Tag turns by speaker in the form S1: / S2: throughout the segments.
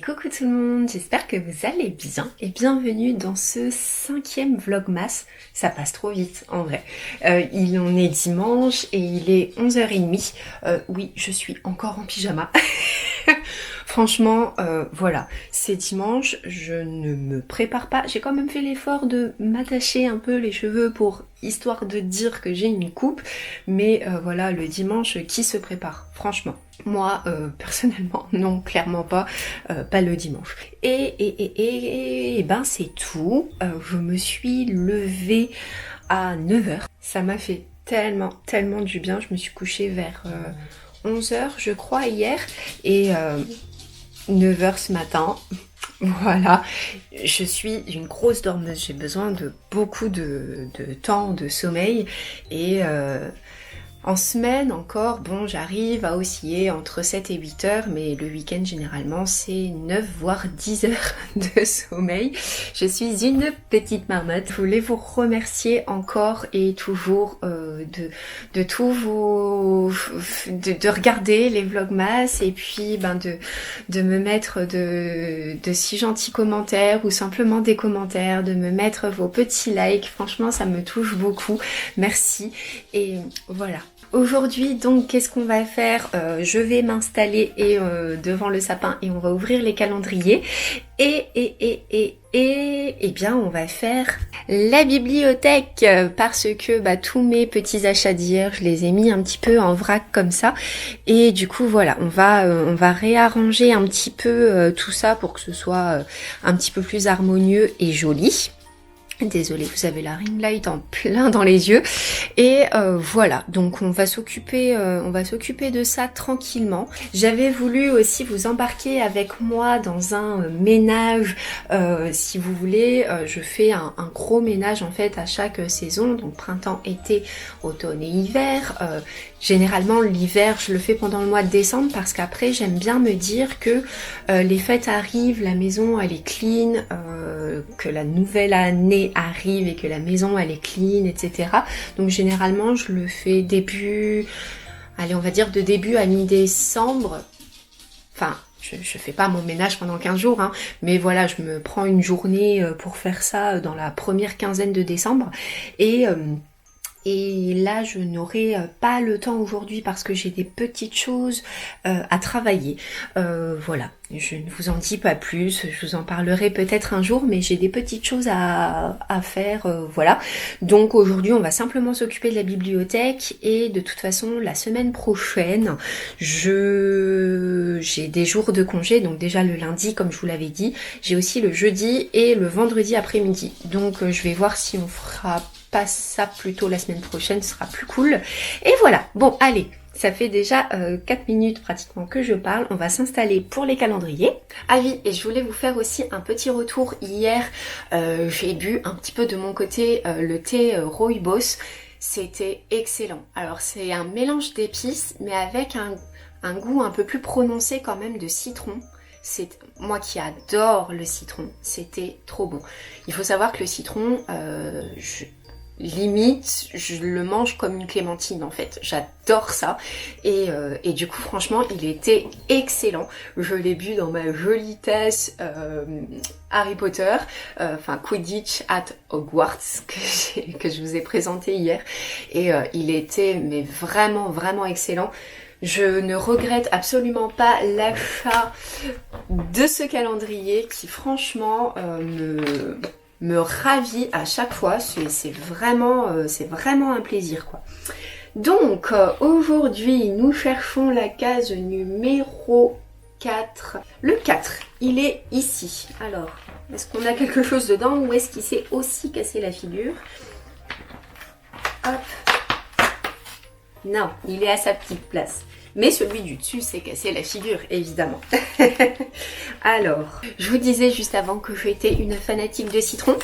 S1: coucou tout le monde, j'espère que vous allez bien et bienvenue dans ce 5e vlogmas. Ça passe trop vite en vrai. Il en est dimanche et il est 11h30. Oui, je suis encore en pyjama. Franchement, voilà, c'est dimanche, je ne me prépare pas. J'ai quand même fait l'effort de m'attacher un peu les cheveux pour histoire de dire que j'ai une coupe. Mais voilà, le dimanche, qui se prépare? Franchement. Moi, personnellement, non, clairement pas, pas le dimanche. Et ben c'est tout. Je me suis levée à 9h. Ça m'a fait tellement du bien. Je me suis couchée vers 11h, je crois, hier. Et 9h ce matin. Voilà, je suis une grosse dormeuse, j'ai besoin de beaucoup de temps de sommeil et en semaine encore, bon, j'arrive à osciller entre 7 et 8 heures, mais le week-end généralement c'est 9 voire 10 heures de sommeil. Je suis une petite marmotte. Je voulais vous remercier encore et toujours de tous vos... de regarder les vlogmas et puis ben de me mettre de si gentils commentaires ou simplement des commentaires, de me mettre vos petits likes. Franchement, ça me touche beaucoup. Merci. Et voilà. Aujourd'hui, donc, qu'est-ce qu'on va faire? Je vais m'installer devant le sapin et on va ouvrir les calendriers. Et bien, on va faire la bibliothèque parce que bah, tous mes petits achats d'hier, je les ai mis un petit peu en vrac comme ça. Et du coup, voilà, on va réarranger un petit peu tout ça pour que ce soit un petit peu plus harmonieux et joli. Désolée, vous avez la ring light en plein dans les yeux. Et voilà, donc on va s'occuper de ça tranquillement. J'avais voulu aussi vous embarquer avec moi dans un ménage, si vous voulez. Je fais un gros ménage en fait à chaque saison, donc printemps, été, automne et hiver. Généralement l'hiver je le fais pendant le mois de décembre parce qu'après j'aime bien me dire que les fêtes arrivent, la maison elle est clean, que la nouvelle année arrive et que la maison elle est clean, etc. Donc généralement je le fais début, allez on va dire de début à mi-décembre. Enfin je fais pas mon ménage pendant 15 jours, hein, mais voilà, je me prends une journée pour faire ça dans la première quinzaine de décembre. Et là, je n'aurai pas le temps aujourd'hui parce que j'ai des petites choses à travailler. Voilà, je ne vous en dis pas plus, je vous en parlerai peut-être un jour, mais j'ai des petites choses à faire, voilà. Donc aujourd'hui, on va simplement s'occuper de la bibliothèque et de toute façon, la semaine prochaine, j'ai des jours de congé, donc déjà le lundi, comme je vous l'avais dit, j'ai aussi le jeudi et le vendredi après-midi. Donc je vais voir si on fera pas ça plutôt la semaine prochaine, ce sera plus cool. Et voilà, bon allez, ça fait déjà 4 minutes pratiquement que je parle, on va s'installer pour les calendriers. Ah oui, et je voulais vous faire aussi un petit retour. Hier, j'ai bu un petit peu de mon côté le thé Rooibos, c'était excellent. Alors c'est un mélange d'épices, mais avec un goût un peu plus prononcé quand même de citron. C'est moi qui adore le citron, c'était trop bon. Il faut savoir que le citron, limite, je le mange comme une clémentine en fait. J'adore ça. Et du coup, franchement, il était excellent. Je l'ai bu dans ma jolie tasse Harry Potter, enfin Quidditch at Hogwarts que je vous ai présenté hier. Et il était mais vraiment excellent. Je ne regrette absolument pas l'achat de ce calendrier qui franchement me ravit à chaque fois, c'est vraiment un plaisir quoi. Donc aujourd'hui nous cherchons la case numéro 4. Le 4, il est ici. Alors, est-ce qu'on a quelque chose dedans ou est-ce qu'il s'est aussi cassé la figure? Hop. Non, il est à sa petite place. Mais celui du dessus s'est cassé la figure, évidemment. Alors, je vous disais juste avant que j'étais une fanatique de citron.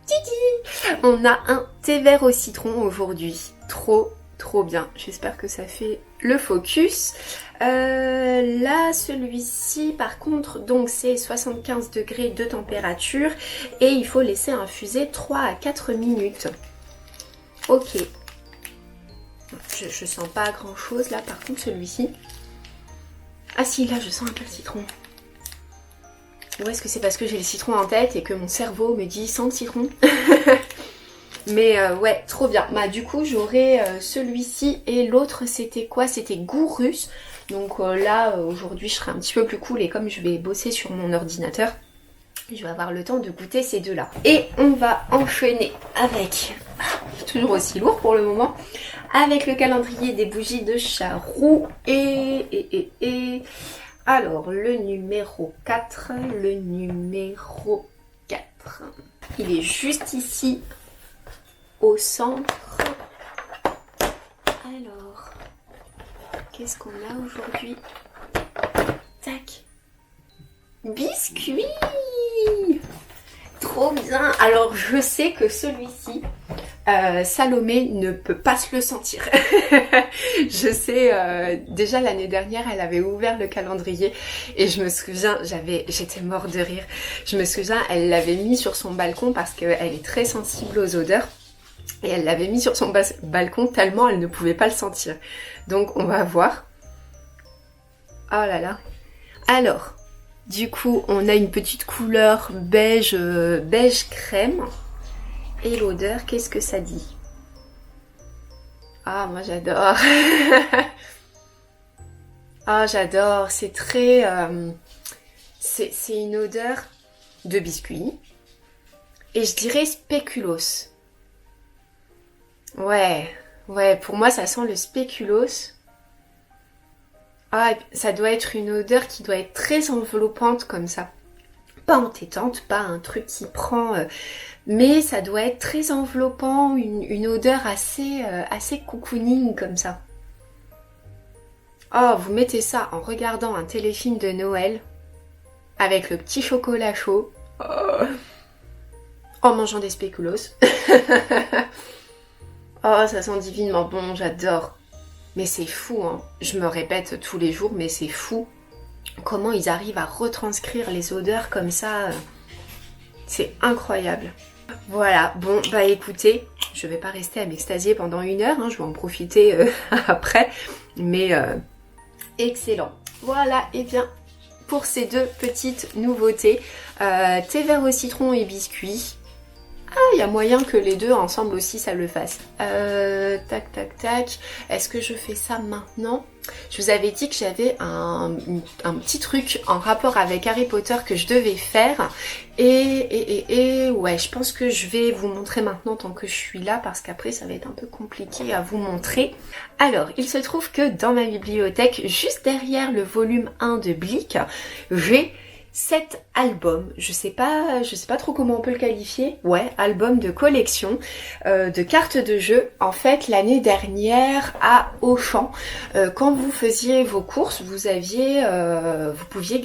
S1: Titi! On a un thé vert au citron aujourd'hui. Trop bien. J'espère que ça fait le focus. Là, celui-ci, par contre, donc c'est 75 degrés de température et il faut laisser infuser 3 à 4 minutes. Ok. Je sens pas grand chose là, par contre celui-ci. Ah si, là je sens un peu le citron. Ou est-ce que c'est parce que j'ai le citron en tête et que mon cerveau me dit sans le citron? Mais ouais, trop bien. Bah du coup j'aurai celui-ci et l'autre c'était quoi? C'était goût russe. Donc là aujourd'hui je serai un petit peu plus cool et comme je vais bosser sur mon ordinateur, je vais avoir le temps de goûter ces deux-là. Et on va enchaîner avec, toujours aussi lourd pour le moment, avec le calendrier des bougies de Charroux. Alors, le numéro 4, le numéro 4. Il est juste ici, au centre. Alors, qu'est-ce qu'on a aujourd'hui? Tac. Biscuit! Trop bien! Alors je sais que celui-ci, Salomé ne peut pas se le sentir. Je sais, déjà l'année dernière, elle avait ouvert le calendrier et je me souviens, j'étais mort de rire. Je me souviens, elle l'avait mis sur son balcon parce qu'elle est très sensible aux odeurs. Et elle l'avait mis sur son balcon tellement elle ne pouvait pas le sentir. Donc on va voir. Oh là là. Alors, du coup, on a une petite couleur beige, beige crème. Et l'odeur, qu'est-ce que ça dit? Ah, moi j'adore. Ah, j'adore. C'est très... c'est une odeur de biscuit. Et je dirais spéculoos. Ouais, pour moi ça sent le spéculoos. Ah, ça doit être une odeur qui doit être très enveloppante comme ça. Pas entêtante, pas un truc qui prend... mais ça doit être très enveloppant, une odeur assez, assez cocooning comme ça. Oh, vous mettez ça en regardant un téléfilm de Noël, avec le petit chocolat chaud, en mangeant des spéculoos. Oh, ça sent divinement bon, j'adore. Mais c'est fou, hein. Je me répète tous les jours, mais c'est fou comment ils arrivent à retranscrire les odeurs comme ça. C'est incroyable. Voilà, bon, bah écoutez, je vais pas rester à m'extasier pendant 1 heure, hein, je vais en profiter après, mais excellent. Voilà, et bien, pour ces deux petites nouveautés, thé vert au citron et biscuit. Ah, il y a moyen que les deux ensemble aussi ça le fasse. Tac, tac, tac. Est-ce que je fais ça maintenant? Je vous avais dit que j'avais un petit truc en rapport avec Harry Potter que je devais faire. Et ouais, je pense que je vais vous montrer maintenant tant que je suis là parce qu'après ça va être un peu compliqué à vous montrer. Alors, il se trouve que dans ma bibliothèque, juste derrière le volume 1 de Blick, j'ai cet album, je sais pas trop comment on peut le qualifier, ouais, album de collection de cartes de jeu. En fait, l'année dernière à Auchan, quand vous faisiez vos courses, vous pouviez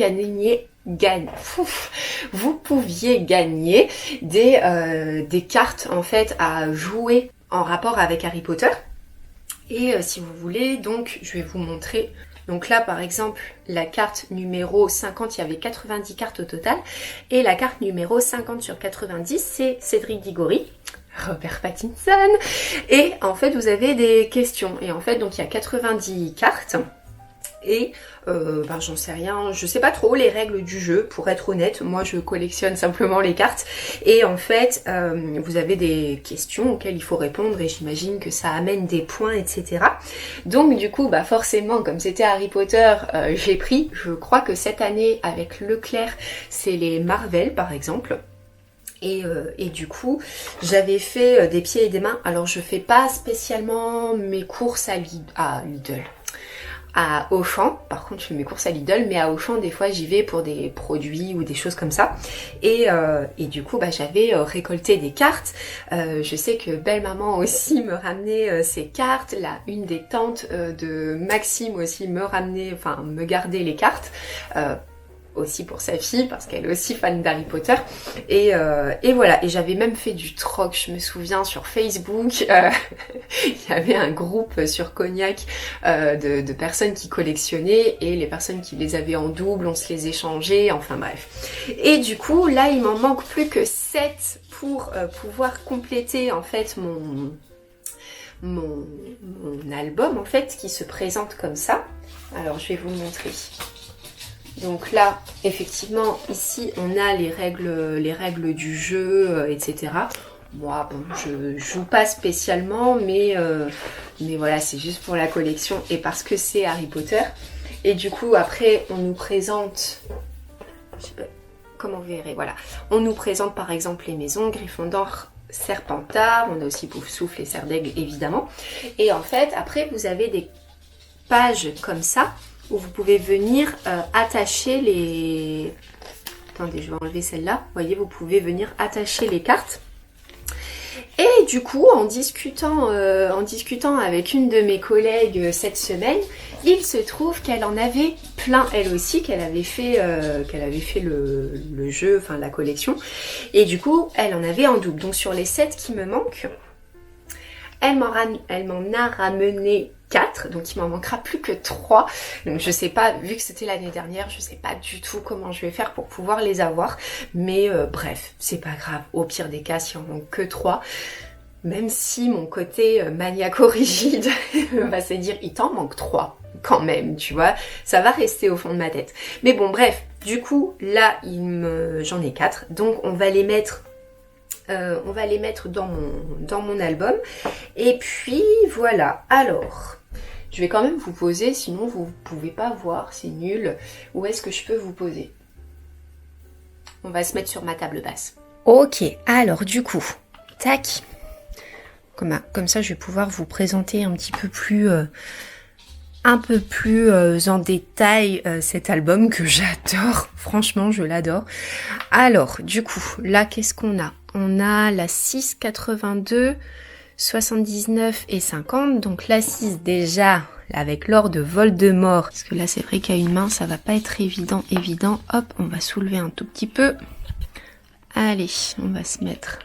S1: gagner des cartes en fait à jouer en rapport avec Harry Potter. Et si vous voulez, donc je vais vous montrer. Donc là par exemple la carte numéro 50, il y avait 90 cartes au total, et la carte numéro 50 sur 90 c'est Cédric Diggory, Robert Pattinson, et en fait vous avez des questions, et en fait donc il y a 90 cartes, et j'en sais rien, je sais pas trop les règles du jeu pour être honnête, moi je collectionne simplement les cartes et en fait vous avez des questions auxquelles il faut répondre et j'imagine que ça amène des points etc. Donc du coup forcément comme c'était Harry Potter j'ai pris, je crois que cette année avec Leclerc c'est les Marvel par exemple. Et du coup, j'avais fait des pieds et des mains. Alors je fais pas spécialement mes courses à Lidl. À Auchan, par contre je fais mes courses à Lidl, mais à Auchan des fois j'y vais pour des produits ou des choses comme ça. Et du coup j'avais récolté des cartes. Je sais que belle maman aussi me ramenait ses cartes. Là, une des tantes de Maxime aussi me gardait les cartes. Aussi pour sa fille parce qu'elle est aussi fan d'Harry Potter et voilà, et j'avais même fait du troc, je me souviens sur Facebook il y avait un groupe sur Cognac de personnes qui collectionnaient et les personnes qui les avaient en double on se les échangeait, enfin bref, et du coup là il m'en manque plus que 7 pour pouvoir compléter en fait mon album en fait qui se présente comme ça. Alors je vais vous montrer. Donc là, effectivement, ici, on a les règles du jeu, etc. Moi, bon, je joue pas spécialement, mais voilà, c'est juste pour la collection et parce que c'est Harry Potter. Et du coup, après, on nous présente... Je sais pas comment vous verrez, voilà. On nous présente par exemple les maisons, Gryffondor, Serpentard, on a aussi Poufsouffle et Serdaigle, évidemment. Et en fait, après, vous avez des pages comme ça, où vous pouvez venir attacher les... Attendez, je vais enlever celle-là. Vous voyez, vous pouvez venir attacher les cartes. Et du coup, en discutant avec une de mes collègues cette semaine, il se trouve qu'elle en avait plein elle aussi, qu'elle avait fait le jeu, enfin la collection. Et du coup, elle en avait en double. Donc sur les 7 qui me manquent, elle m'en a ramené 4, donc il m'en manquera plus que 3. Donc je sais pas, vu que c'était l'année dernière, je sais pas du tout comment je vais faire pour pouvoir les avoir. Mais bref, c'est pas grave. Au pire des cas, s'il en manque que 3, même si mon côté maniaco-rigide va se dire, il t'en manque 3 quand même, tu vois, ça va rester au fond de ma tête. Mais bon, bref, du coup, là, j'en ai 4, donc on va les mettre dans mon album. Et puis voilà. Alors, je vais quand même vous poser, sinon vous pouvez pas voir, c'est nul. Où est-ce que je peux vous poser? On va se mettre sur ma table basse. Ok, alors du coup, tac. Comme ça, je vais pouvoir vous présenter un peu plus en détail cet album que j'adore. Franchement, je l'adore. Alors, du coup, là, qu'est-ce qu'on a? On a la 6, 82, 79 et 50. Donc la 6 déjà, avec l'or de Voldemort. Parce que là, c'est vrai qu'à une main, ça va pas être évident. Hop, on va soulever un tout petit peu. Allez, on va se mettre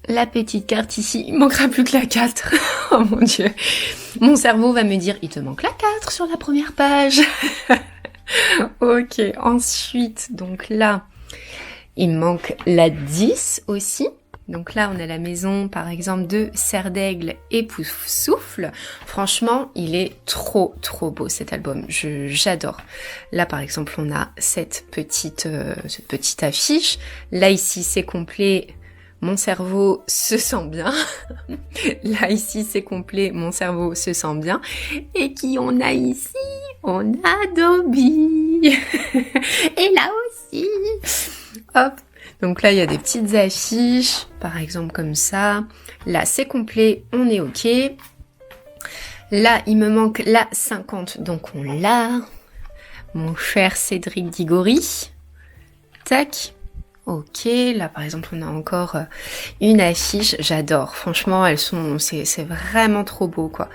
S1: la petite carte ici. Il manquera plus que la 4. Oh mon Dieu. Mon cerveau va me dire, il te manque la 4 sur la première page. Ok, ensuite, donc là, il me manque la 10 aussi. Donc là, on a la maison, par exemple, de Serdaigle et Poufsouffle. Franchement, il est trop beau cet album. J'adore. Là, par exemple, on a cette petite affiche. Là, ici, c'est complet. Mon cerveau se sent bien. Là, ici, c'est complet. Mon cerveau se sent bien. Et qui on a ici? On a Dobby. Et là aussi. Hop. Donc là, il y a des petites affiches, par exemple comme ça. Là, c'est complet, on est OK. Là, il me manque la 50, donc on l'a. Mon cher Cédric Diggory. Tac. Ok, là par exemple on a encore une affiche, j'adore, franchement c'est vraiment trop beau quoi.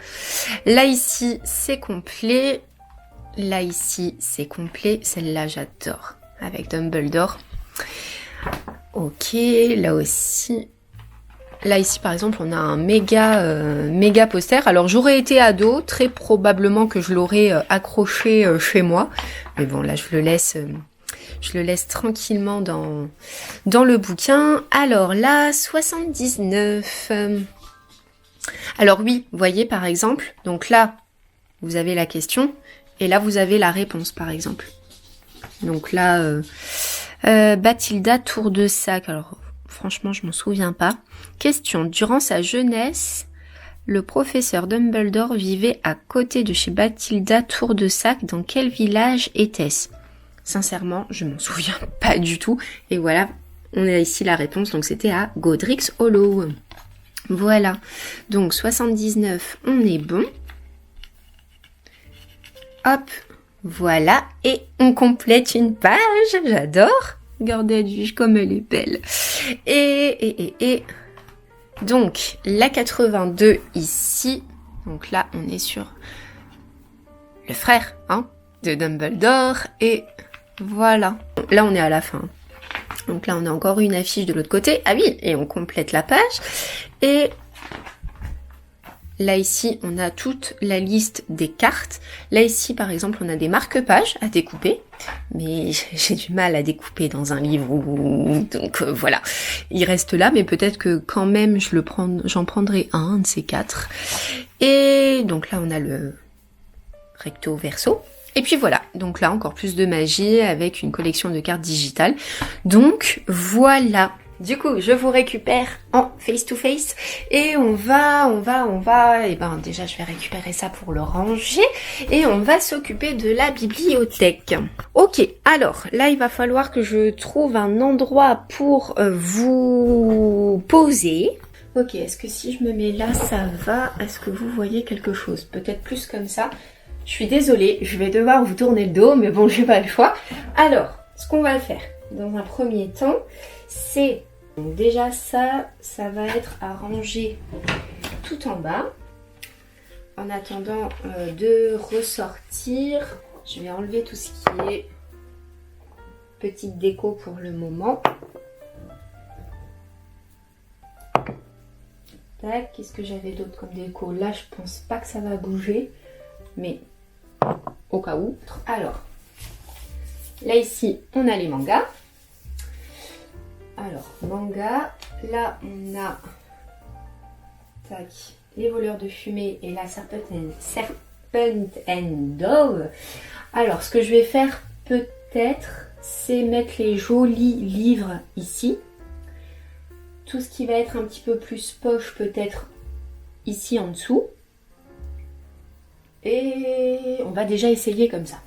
S1: Là ici c'est complet, là ici c'est complet, celle-là j'adore, avec Dumbledore. Ok, là aussi. Là ici par exemple on a un méga poster. Alors j'aurais été ado, très probablement que je l'aurais accroché chez moi. Mais bon là je le laisse tranquillement dans le bouquin. Alors là, 79. Alors oui, vous voyez par exemple, donc là, vous avez la question, et là vous avez la réponse par exemple. Donc là, Bathilda Tour de Sac. Alors franchement, je m'en souviens pas. Question, durant sa jeunesse, le professeur Dumbledore vivait à côté de chez Bathilda Tour de Sac. Dans quel village était-ce? Sincèrement, je m'en souviens pas du tout. Et voilà, on a ici la réponse. Donc c'était à Godric's Hollow. Voilà. Donc 79, on est bon. Hop, voilà. Et on complète une page. J'adore. Regardez Edwige comme elle est belle. Et donc la 82 ici. Donc là, on est sur le frère, de Dumbledore. Et voilà. Là, on est à la fin. Donc là, on a encore une affiche de l'autre côté. Ah oui, et on complète la page. Et là, ici, on a toute la liste des cartes. Là, ici, par exemple, on a des marque-pages à découper. Mais j'ai du mal à découper dans un livre. Donc voilà. Il reste là, mais peut-être que quand même, j'en prendrai un de ces 4. Et donc là, on a le recto verso. Et puis voilà, donc là encore plus de magie avec une collection de cartes digitales. Donc voilà. Du coup, je vous récupère en face-to-face et on va, et ben déjà je vais récupérer ça pour le ranger et on va s'occuper de la bibliothèque. Ok, alors là il va falloir que je trouve un endroit pour vous poser. Ok, est-ce que si je me mets là ça va? Est-ce que vous voyez quelque chose? Peut-être plus comme ça. Je suis désolée, je vais devoir vous tourner le dos, mais bon, j'ai pas le choix. Alors, ce qu'on va faire dans un premier temps, c'est déjà ça va être à ranger tout en bas. En attendant de ressortir, je vais enlever tout ce qui est petite déco pour le moment. Tac, qu'est-ce que j'avais d'autre comme déco? Là, je pense pas que ça va bouger, mais au cas où. Alors, là ici, on a les mangas. Alors, manga, là on a tac, les voleurs de fumée et la Serpent and Dove. Alors, ce que je vais faire peut-être, c'est mettre les jolis livres ici. Tout ce qui va être un petit peu plus poche, peut-être ici en dessous. Et on va déjà essayer comme ça.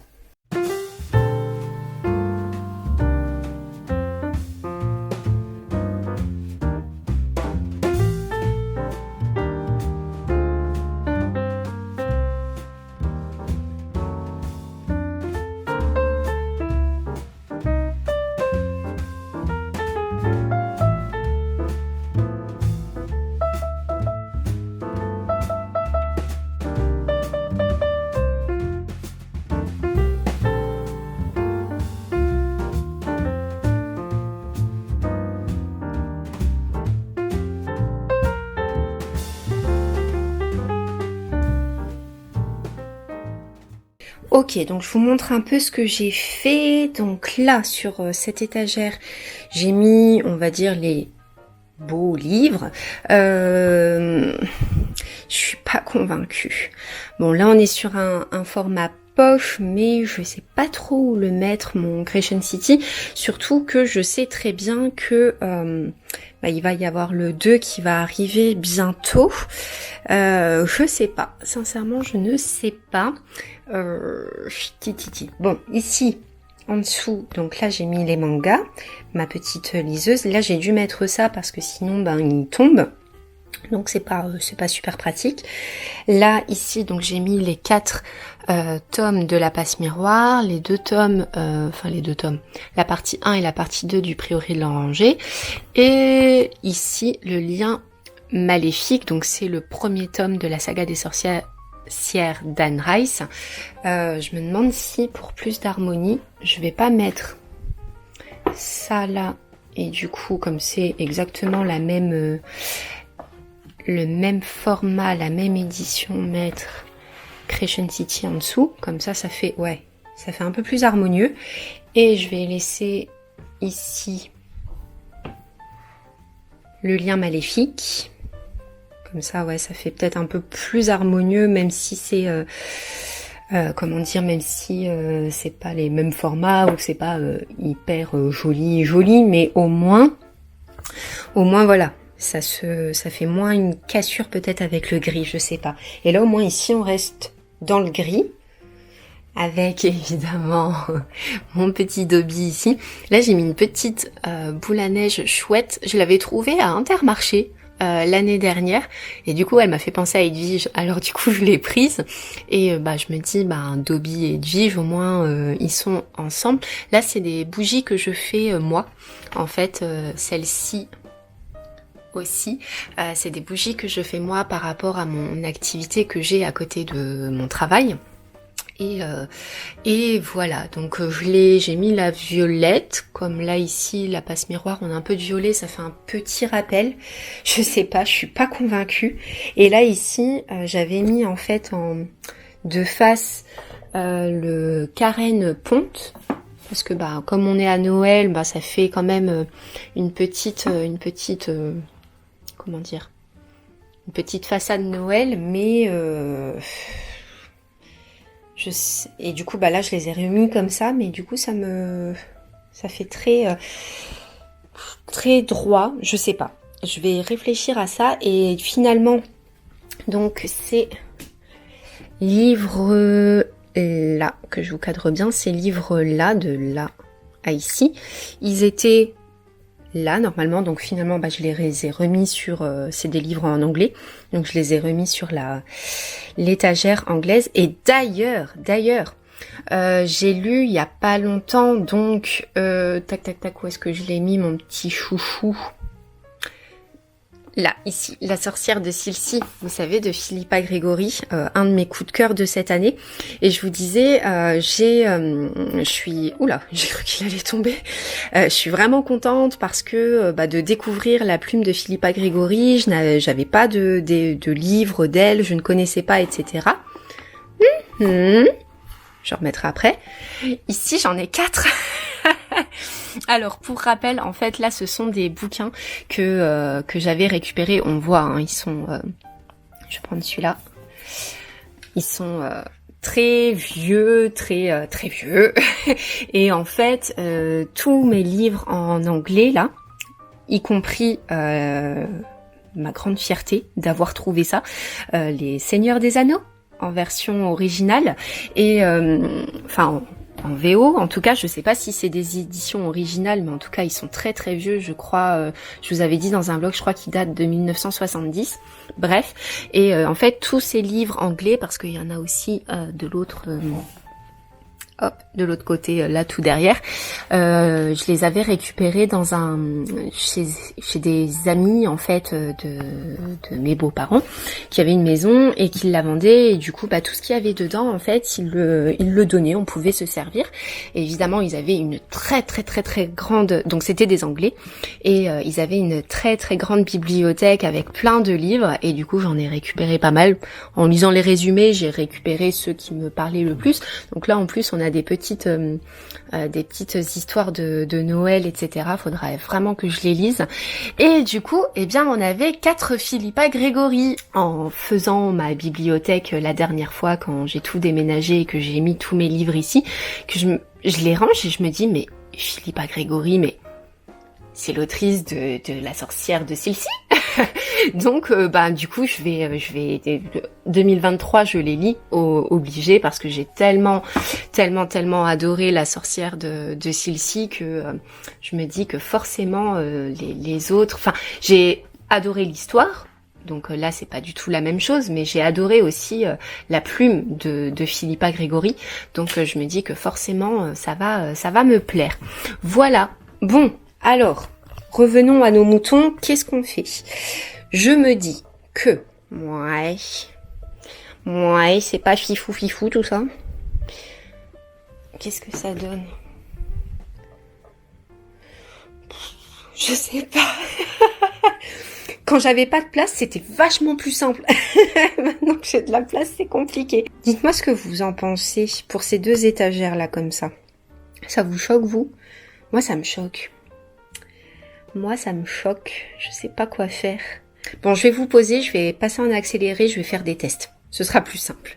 S1: Ok, donc je vous montre un peu ce que j'ai fait. Donc là, sur cette étagère, j'ai mis, on va dire, les beaux livres. Je suis pas convaincue. Bon, là, on est sur un format poche, mais je sais pas trop où le mettre, mon Creation City. Surtout que je sais très bien que il va y avoir le 2 qui va arriver bientôt. Je sais pas. Sincèrement, je ne sais pas. Bon, ici, en dessous, donc là, j'ai mis les mangas, ma petite liseuse. Là, j'ai dû mettre ça parce que sinon, il tombe. Donc, c'est pas super pratique. Là, ici, donc j'ai mis les 4 tomes de la passe miroir, les 2 tomes, la partie 1 et la partie 2 du Prieuré de l'Oranger. Et ici, le lien maléfique, donc c'est le premier tome de la saga des sorcières d'Anne Rice. Je me demande si pour plus d'harmonie, je vais pas mettre ça là, et du coup, comme c'est exactement la même, le même format, la même édition, mettre Creation City en dessous, comme ça fait, ouais, ça fait un peu plus harmonieux. Et je vais laisser ici le lien maléfique. Comme ça, ouais, ça fait peut-être un peu plus harmonieux, même si c'est, même si c'est pas les mêmes formats ou c'est pas hyper joli, mais au moins, voilà, ça fait moins une cassure peut-être avec le gris, je sais pas. Et là, au moins ici, on reste dans le gris, avec évidemment mon petit Dobby ici. Là, j'ai mis une petite boule à neige chouette. Je l'avais trouvée à Intermarché l'année dernière et du coup elle m'a fait penser à Edwige, alors du coup je l'ai prise et je me dis Dobby et Edwige au moins ils sont ensemble. Là c'est des bougies que je fais moi en fait, celle-ci aussi c'est des bougies que je fais moi par rapport à mon activité que j'ai à côté de mon travail. Et voilà, donc j'ai mis la violette, comme là ici, la passe miroir, on a un peu de violet, ça fait un petit rappel. Je sais pas, je suis pas convaincue. Et là ici, j'avais mis en fait de face le carène ponte, parce que comme on est à Noël, ça fait quand même une petite façade Noël, mais Et du coup, bah là, je les ai remis comme ça, mais du coup, ça fait très droit. Je sais pas. Je vais réfléchir à ça. Et finalement, donc, ces livres là, que je vous cadre bien, ces livres-là, de là à ici, ils étaient là normalement, donc finalement je les ai remis sur, c'est des livres en anglais, donc je les ai remis sur l'étagère anglaise. Et d'ailleurs, j'ai lu il y a pas longtemps, donc tac, où est-ce que je l'ai mis mon petit chouchou? Là, ici, La sorcière de Silcy, vous savez, de Philippa Gregory, un de mes coups de cœur de cette année. Et je vous disais, je suis... Oula, j'ai cru qu'il allait tomber. Je suis vraiment contente parce que de découvrir la plume de Philippa Gregory, j'avais pas de livre d'elle, je ne connaissais pas, etc. Je remettrai après. Ici, j'en ai 4. Alors, pour rappel, en fait, là, ce sont des bouquins que j'avais récupérés. On voit, hein, ils sont... je vais prendre celui-là. Ils sont très vieux, très vieux. Et en fait, tous mes livres en anglais, là, y compris... ma grande fierté d'avoir trouvé ça, les Seigneurs des Anneaux en version originale, et en VO, en tout cas, je sais pas si c'est des éditions originales, mais en tout cas, ils sont très très vieux, je crois, je vous avais dit dans un blog, je crois qu'ils datent de 1970, bref, et en fait, tous ces livres anglais, parce qu'il y en a aussi de l'autre... de l'autre côté, là tout derrière, je les avais récupérés chez des amis en fait de mes beaux-parents qui avaient une maison et qui la vendaient, et du coup tout ce qu'il y avait dedans en fait ils le donnaient, on pouvait se servir. Et évidemment ils avaient une très grande, donc c'était des Anglais, et ils avaient une très grande bibliothèque avec plein de livres, et du coup j'en ai récupéré pas mal. En lisant les résumés, j'ai récupéré ceux qui me parlaient le plus. Donc là en plus on a des petites histoires de Noël, etc. Faudra vraiment que je les lise. Et du coup, on avait 4 Philippa Gregory. En faisant ma bibliothèque la dernière fois, quand j'ai tout déménagé et que j'ai mis tous mes livres ici, que je les range et je me dis, mais Philippa Gregory, mais c'est l'autrice de La sorcière de Silcy. Donc du coup je vais 2023 je les lis obligé, parce que j'ai tellement adoré La sorcière de Silcy que je me dis que forcément les autres, enfin j'ai adoré l'histoire. Donc là c'est pas du tout la même chose, mais j'ai adoré aussi la plume de Philippa Gregory. Donc je me dis que forcément ça va me plaire. Voilà. Bon, alors revenons à nos moutons, qu'est-ce qu'on fait? Je me dis que, ouais, c'est pas fifou tout ça. Qu'est-ce que ça donne? Je sais pas. Quand j'avais pas de place, c'était vachement plus simple. Maintenant que j'ai de la place, c'est compliqué. Dites-moi ce que vous en pensez pour ces 2 étagères là comme ça. Ça vous choque, vous? Moi, ça me choque. Je sais pas quoi faire. Bon, je vais vous poser, je vais passer en accéléré, je vais faire des tests. Ce sera plus simple.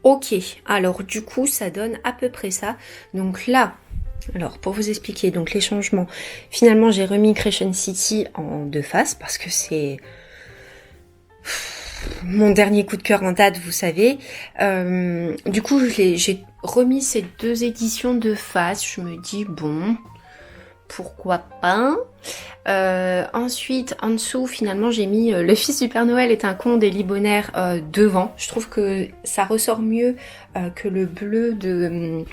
S1: Ok, alors du coup ça donne à peu près ça. Donc là, alors pour vous expliquer donc les changements, finalement j'ai remis Crescent City en 2 faces parce que c'est mon dernier coup de cœur en date, vous savez. Du coup j'ai remis ces 2 éditions de face, je me dis bon, pourquoi pas. Ensuite, en dessous, finalement, j'ai mis Le Fils du Père Noël est un con d'Elie Bonner devant. Je trouve que ça ressort mieux que le bleu de...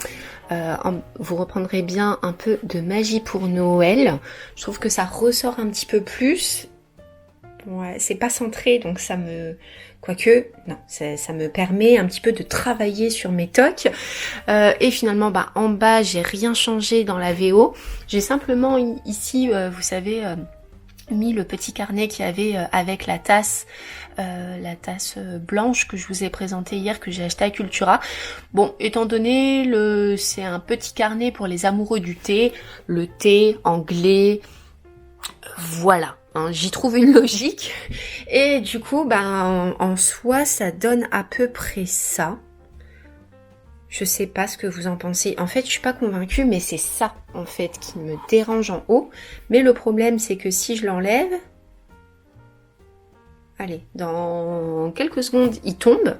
S1: vous reprendrez bien un peu de Magie pour Noël. Je trouve que ça ressort un petit peu plus. Ouais, c'est pas centré, donc ça me... Quoique, non, ça me permet un petit peu de travailler sur mes tocs. Et finalement, bah, en bas, j'ai rien changé dans la VO. J'ai simplement ici, vous savez, mis le petit carnet qu'il y avait avec la tasse blanche que je vous ai présentée hier, que j'ai acheté à Cultura. Bon, étant donné c'est un petit carnet pour les amoureux du thé, le thé anglais, voilà. J'y trouve une logique et du coup en soi ça donne à peu près ça. Je sais pas ce que vous en pensez. En fait je suis pas convaincue, mais c'est ça en fait qui me dérange en haut. Mais le problème c'est que si je l'enlève, allez, dans quelques secondes il tombe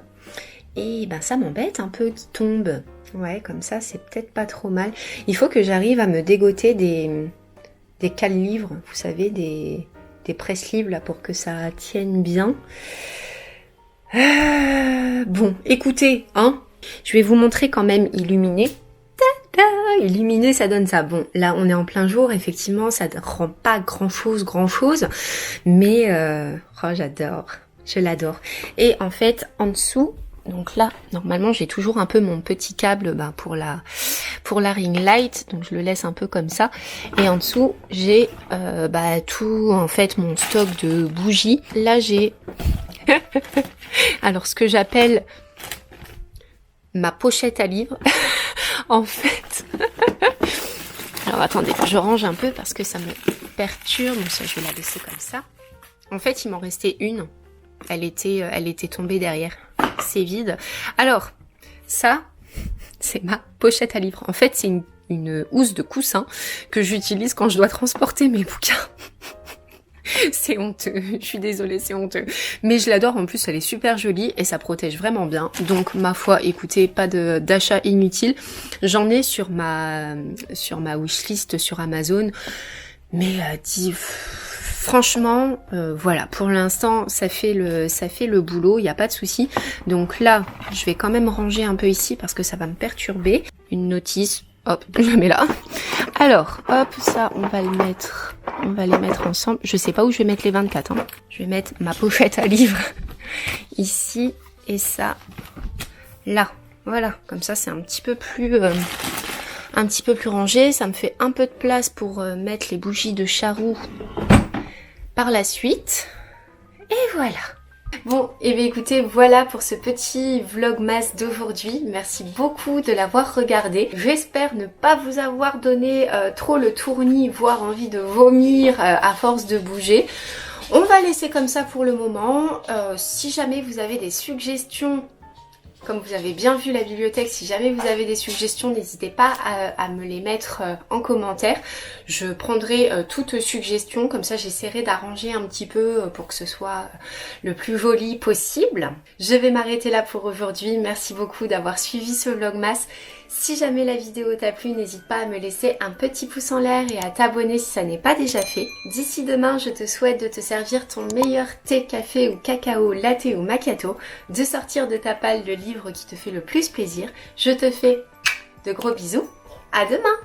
S1: et ça m'embête un peu qu'il tombe. Ouais, comme ça c'est peut-être pas trop mal. Il faut que j'arrive à me dégoter des cales-livres, vous savez, des presse-livres là pour que ça tienne bien. Bon, écoutez, je vais vous montrer quand même illuminé. Tada, illuminé, ça donne ça. Bon, là on est en plein jour, effectivement, ça ne rend pas grand chose, mais j'adore, je l'adore. Et en fait, en dessous, donc là, normalement, j'ai toujours un peu mon petit câble pour la ring light, donc je le laisse un peu comme ça. Et en dessous, j'ai tout, en fait, mon stock de bougies. Là, j'ai alors ce que j'appelle ma pochette à livres. En fait, alors attendez, je range un peu parce que ça me perturbe. Donc ça, je vais la laisser comme ça. En fait, il m'en restait une. Elle était tombée derrière. C'est vide. Alors, ça, c'est ma pochette à livres. En fait, c'est une housse de coussin que j'utilise quand je dois transporter mes bouquins. C'est honteux, je suis désolée, c'est honteux. Mais je l'adore, en plus elle est super jolie et ça protège vraiment bien. Donc ma foi, écoutez, pas d'achat inutile. J'en ai sur ma wishlist sur Amazon. Mais franchement, voilà, pour l'instant ça fait le boulot, il n'y a pas de souci. Donc là, je vais quand même ranger un peu ici parce que ça va me perturber. Une notice, hop, je la mets là. Alors, hop, ça, on va les mettre ensemble. Je sais pas où je vais mettre les 24. Je vais mettre ma pochette à livres ici et ça là. Voilà, comme ça c'est un petit peu plus rangé. Ça me fait un peu de place pour mettre les bougies de charroux par la suite. Et voilà. Bon, et bien écoutez, voilà pour ce petit vlogmas d'aujourd'hui. Merci beaucoup de l'avoir regardé. J'espère ne pas vous avoir donné trop le tournis, voire envie de vomir à force de bouger. On va laisser comme ça pour le moment. Si jamais vous avez des suggestions, comme vous avez bien vu la bibliothèque, si jamais vous avez des suggestions, n'hésitez pas à me les mettre en commentaire. Je prendrai toutes suggestions, comme ça j'essaierai d'arranger un petit peu pour que ce soit le plus joli possible. Je vais m'arrêter là pour aujourd'hui. Merci beaucoup d'avoir suivi ce vlogmas. Si jamais la vidéo t'a plu, n'hésite pas à me laisser un petit pouce en l'air et à t'abonner si ça n'est pas déjà fait. D'ici demain, je te souhaite de te servir ton meilleur thé, café ou cacao, latte ou macchiato, de sortir de ta palle le livre qui te fait le plus plaisir. Je te fais de gros bisous. À demain!